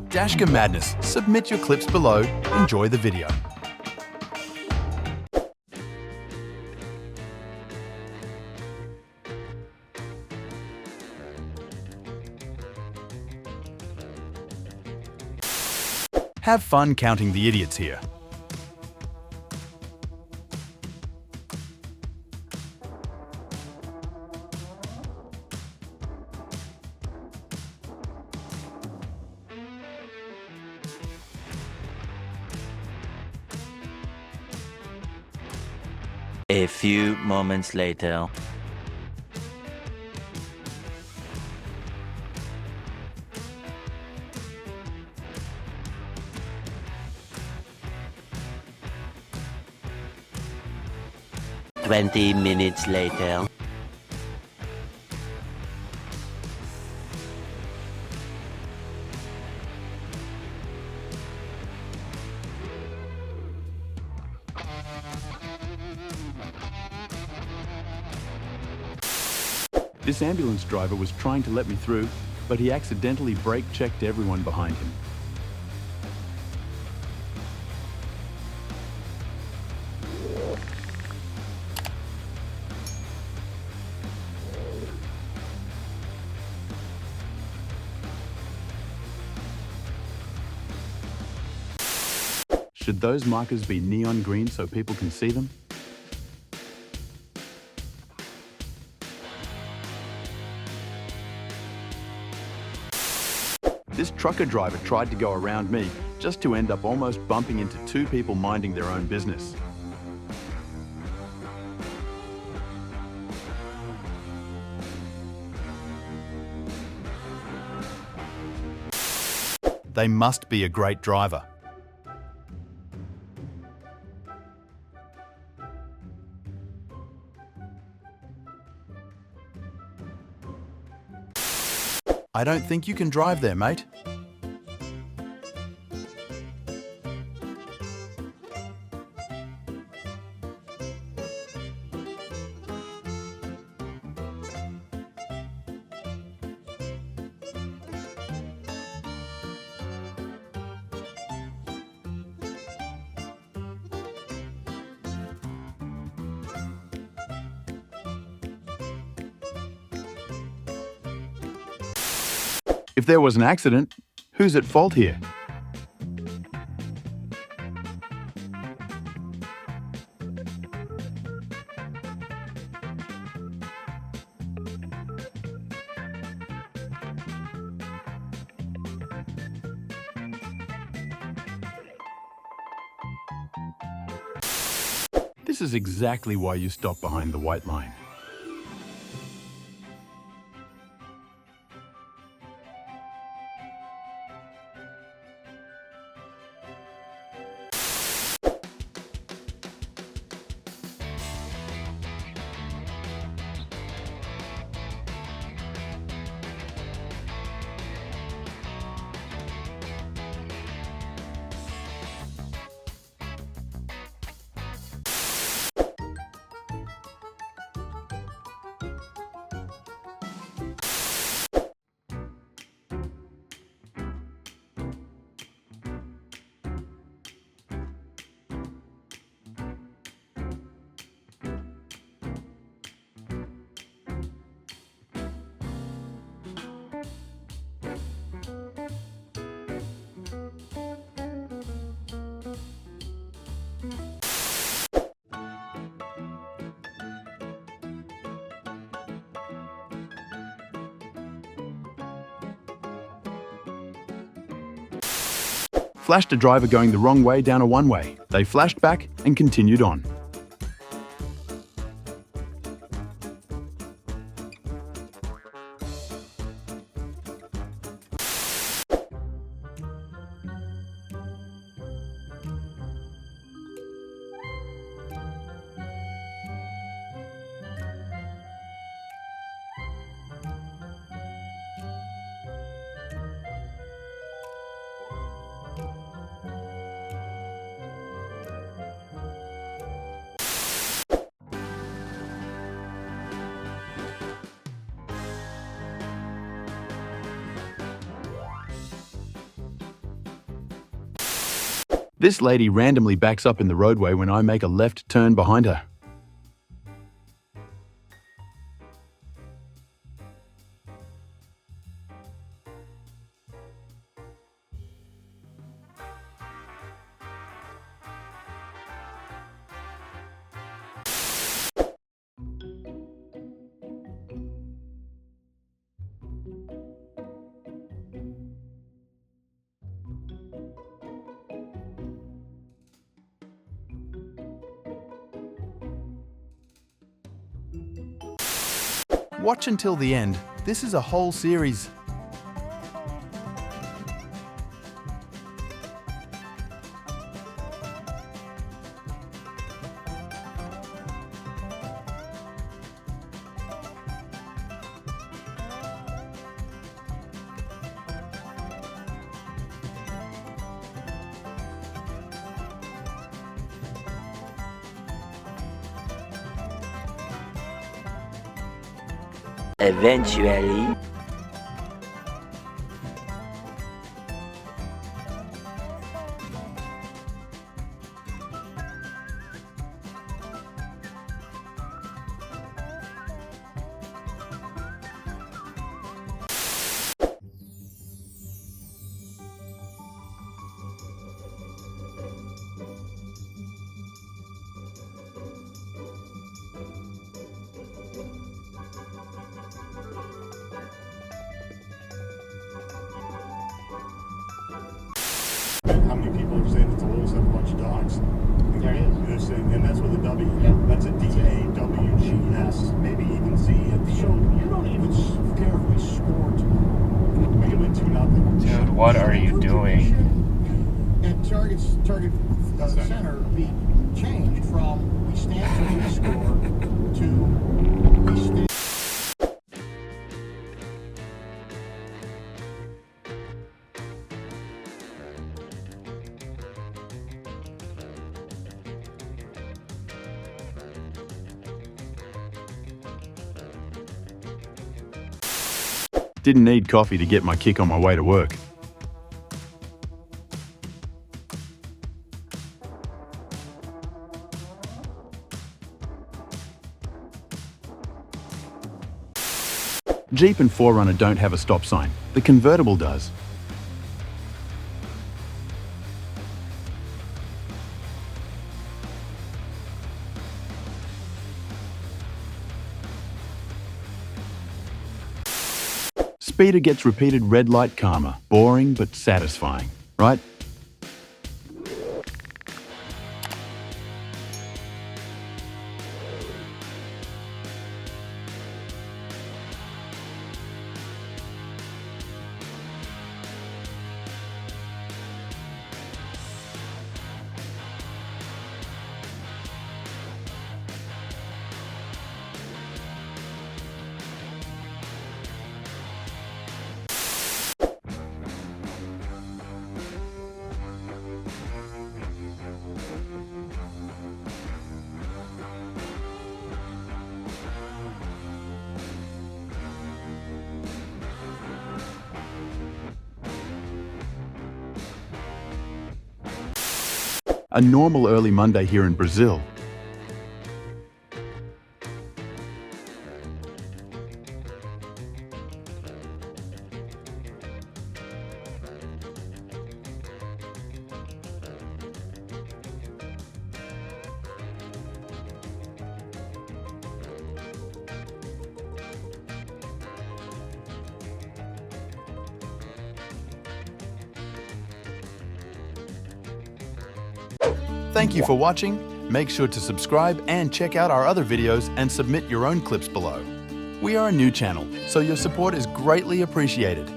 Dashcam Madness. Submit your clips below. Enjoy the video. Have fun counting the idiots here. A few moments later. Twenty minutes later. This ambulance driver was trying to let me through, but he accidentally brake-checked everyone behind him. Should those markers be neon green so people can see them? This trucker driver tried to go around me, just to end up almost bumping into two people minding their own business. They must be a great driver. I don't think you can drive there, mate. If there was an accident, who's at fault here? This is exactly why you stop behind the white line. Flashed a driver going the wrong way down a one-way. They flashed back and continued on. This lady randomly backs up in the roadway when I make a left turn behind her. Watch until the end. This is a whole series. Eventually. How many people are saying that the Lewis have a bunch of dogs? There it is. And that's with a W. Yep. That's a D-A-W-G-S. Maybe even Z at the So end. you don't even care if we score tomorrow. We can win 2-0. Dude, what are you doing? And target center be changed from we stand to we score to we stand. Didn't need coffee to get my kick on my way to work. Jeep and 4Runner don't have a stop sign. The convertible does. Speeder gets repeated red light karma. Boring but satisfying, right? A normal early Monday here in Brazil. Thank you for watching. Make sure to subscribe and check out our other videos and submit your own clips below. We are a new channel, so your support is greatly appreciated.